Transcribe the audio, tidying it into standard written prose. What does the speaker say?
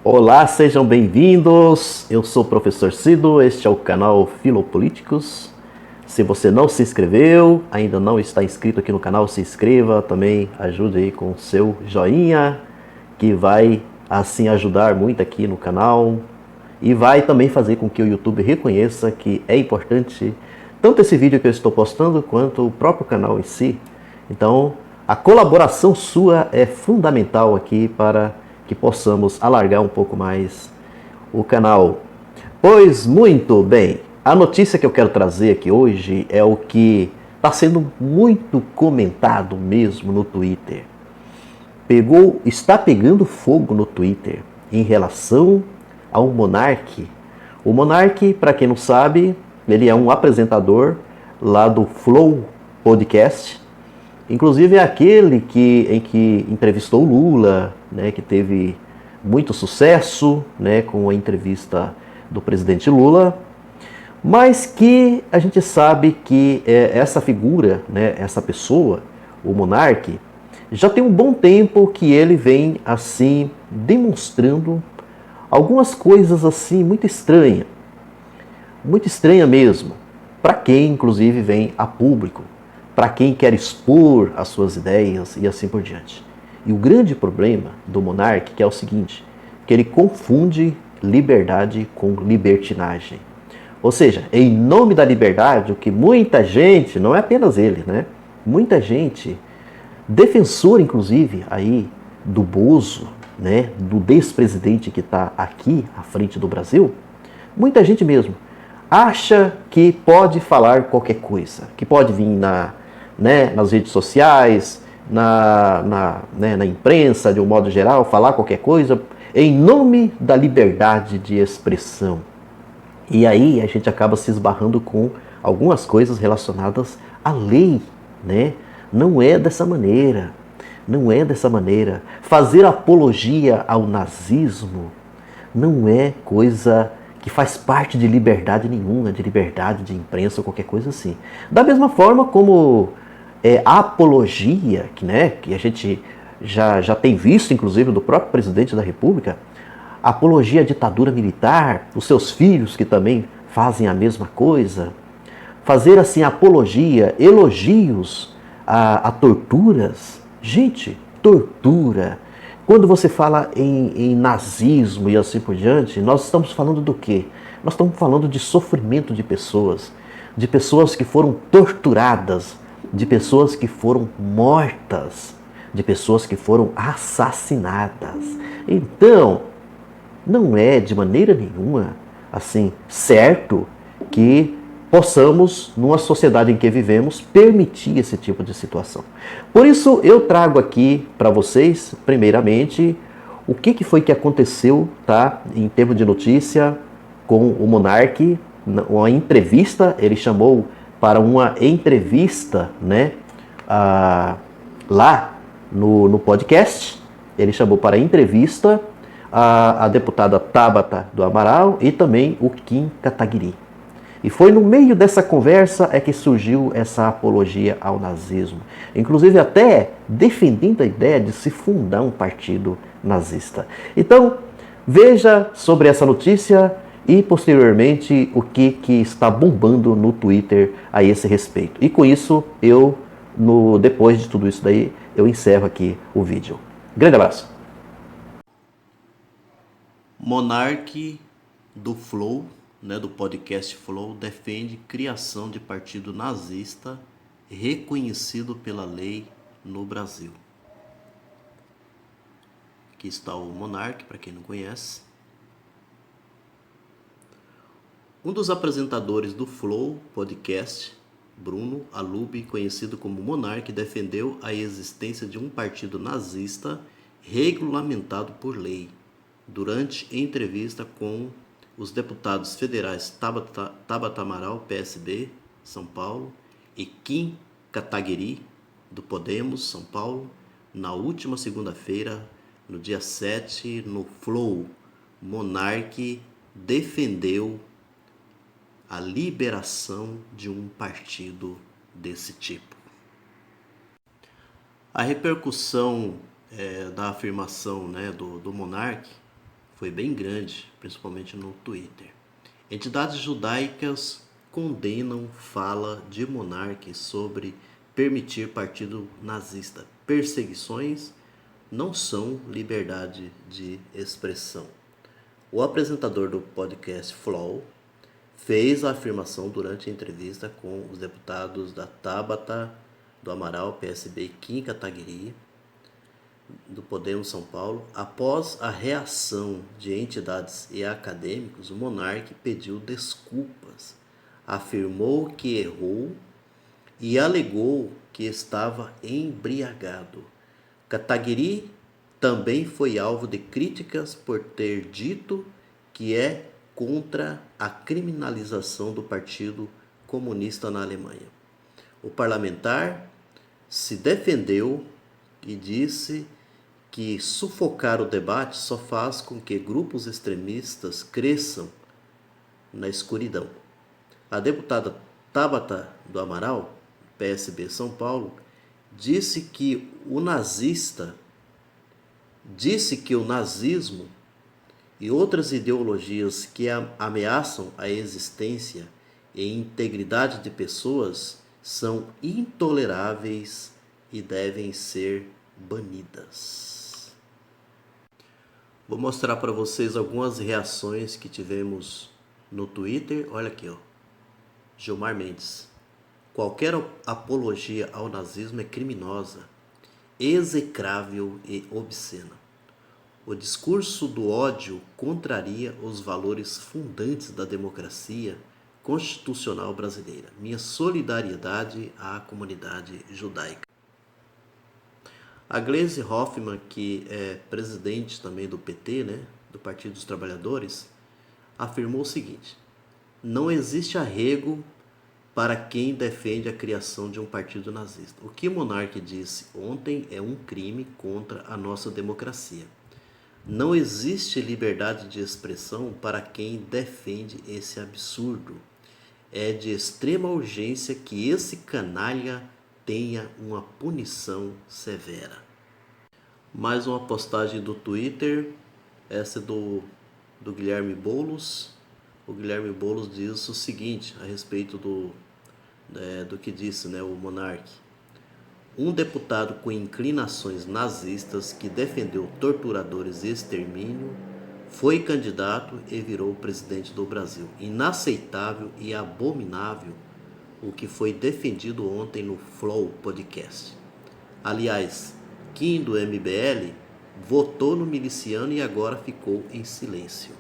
Olá, sejam bem-vindos. Eu sou o professor Cido, este é o canal Filopolíticos. Se você não se inscreveu, ainda não está inscrito aqui no canal, se inscreva também, ajude aí com o seu joinha, que vai assim ajudar muito aqui no canal e vai também fazer com que o YouTube reconheça que é importante tanto esse vídeo que eu estou postando quanto o próprio canal em si. Então, a colaboração sua é fundamental aqui para que possamos alargar um pouco mais o canal. Pois muito bem, a notícia que eu quero trazer aqui hoje é o que está sendo muito comentado mesmo no Twitter. Está pegando fogo no Twitter em relação ao Monark. O Monark, para quem não sabe, ele é um apresentador lá do Flow Podcast. Inclusive é aquele em que entrevistou o Lula, né, que teve muito sucesso, né, com a entrevista do presidente Lula, mas que a gente sabe que essa figura, né, essa pessoa, o Monark, já tem um bom tempo que ele vem assim demonstrando algumas coisas assim muito estranha mesmo, para quem inclusive vem a público, para quem quer expor as suas ideias e assim por diante. E o grande problema do Monark que é o seguinte, que ele confunde liberdade com libertinagem. Ou seja, em nome da liberdade, o que muita gente, não é apenas ele, né? Muita gente, defensor inclusive aí do Bozo, né? Do ex-presidente que está aqui à frente do Brasil, muita gente mesmo acha que pode falar qualquer coisa, que pode vir nas redes sociais, na imprensa de um modo geral, falar qualquer coisa em nome da liberdade de expressão. E aí a gente acaba se esbarrando com algumas coisas relacionadas à lei, né? Não é dessa maneira. Não é dessa maneira. Fazer apologia ao nazismo não é coisa que faz parte de liberdade nenhuma, de liberdade de imprensa ou qualquer coisa assim. Da mesma forma como a apologia, que a gente já tem visto, inclusive, do próprio presidente da República, apologia à ditadura militar, os seus filhos que também fazem a mesma coisa, fazer assim apologia, elogios a torturas. Gente, tortura. Quando você fala em nazismo e assim por diante, nós estamos falando do quê? Nós estamos falando de sofrimento de pessoas que foram torturadas, de pessoas que foram mortas, de pessoas que foram assassinadas. Então, não é de maneira nenhuma assim certo que possamos, numa sociedade em que vivemos, permitir esse tipo de situação. Por isso eu trago aqui para vocês, primeiramente, o que foi que aconteceu, tá, em termos de notícia com o Monark, uma entrevista, ele chamou para uma entrevista, né, lá no podcast, ele chamou para entrevista a deputada Tabata do Amaral e também o Kim Kataguiri. E foi no meio dessa conversa que surgiu essa apologia ao nazismo. Inclusive até defendendo a ideia de se fundar um partido nazista. Então, veja sobre essa notícia e posteriormente o que está bombando no Twitter a esse respeito. E com isso, depois de tudo isso daí, eu encerro aqui o vídeo. Grande abraço! Monark do Flow, né, do podcast Flow, defende criação de partido nazista reconhecido pela lei no Brasil. Aqui está o Monark, para quem não conhece. Um dos apresentadores do Flow Podcast, Bruno Alubbi, conhecido como Monark, defendeu a existência de um partido nazista regulamentado por lei durante entrevista com os deputados federais Tabata Amaral, PSB, São Paulo, e Kim Kataguiri, do Podemos, São Paulo, na última segunda-feira, no dia 7, no Flow. Monark defendeu a liberação de um partido desse tipo. A repercussão da afirmação, né, do Monark foi bem grande, principalmente no Twitter. Entidades judaicas condenam fala de monarca sobre permitir partido nazista. Perseguições não são liberdade de expressão. O apresentador do podcast Flow fez a afirmação durante a entrevista com os deputados da Tabata do Amaral, PSB, e Kim Kataguiri, do Podemos São Paulo. Após a reação de entidades e acadêmicos, o monarca pediu desculpas, afirmou que errou e alegou que estava embriagado. Kataguiri também foi alvo de críticas por ter dito que é contra a criminalização do Partido Comunista na Alemanha. O parlamentar se defendeu e disse que sufocar o debate só faz com que grupos extremistas cresçam na escuridão. A deputada Tabata do Amaral, PSB São Paulo, disse que o nazismo e outras ideologias que ameaçam a existência e integridade de pessoas são intoleráveis e devem ser banidas. Vou mostrar para vocês algumas reações que tivemos no Twitter. Olha aqui, ó. Gilmar Mendes. Qualquer apologia ao nazismo é criminosa, execrável e obscena. O discurso do ódio contraria os valores fundantes da democracia constitucional brasileira. Minha solidariedade à comunidade judaica. A Gleisi Hoffmann, que é presidente também do PT, né, do Partido dos Trabalhadores, afirmou o seguinte: não existe arrego para quem defende a criação de um partido nazista. O que o monarca disse ontem é um crime contra a nossa democracia. Não existe liberdade de expressão para quem defende esse absurdo. É de extrema urgência que esse canalha tenha uma punição severa. Mais uma postagem do Twitter, essa é do Guilherme Boulos. O Guilherme Boulos diz o seguinte a respeito do que disse, né, o monarca. Um deputado com inclinações nazistas que defendeu torturadores e extermínio foi candidato e virou presidente do Brasil. Inaceitável e abominável o que foi defendido ontem no Flow Podcast. Aliás, Kim do MBL votou no miliciano e agora ficou em silêncio.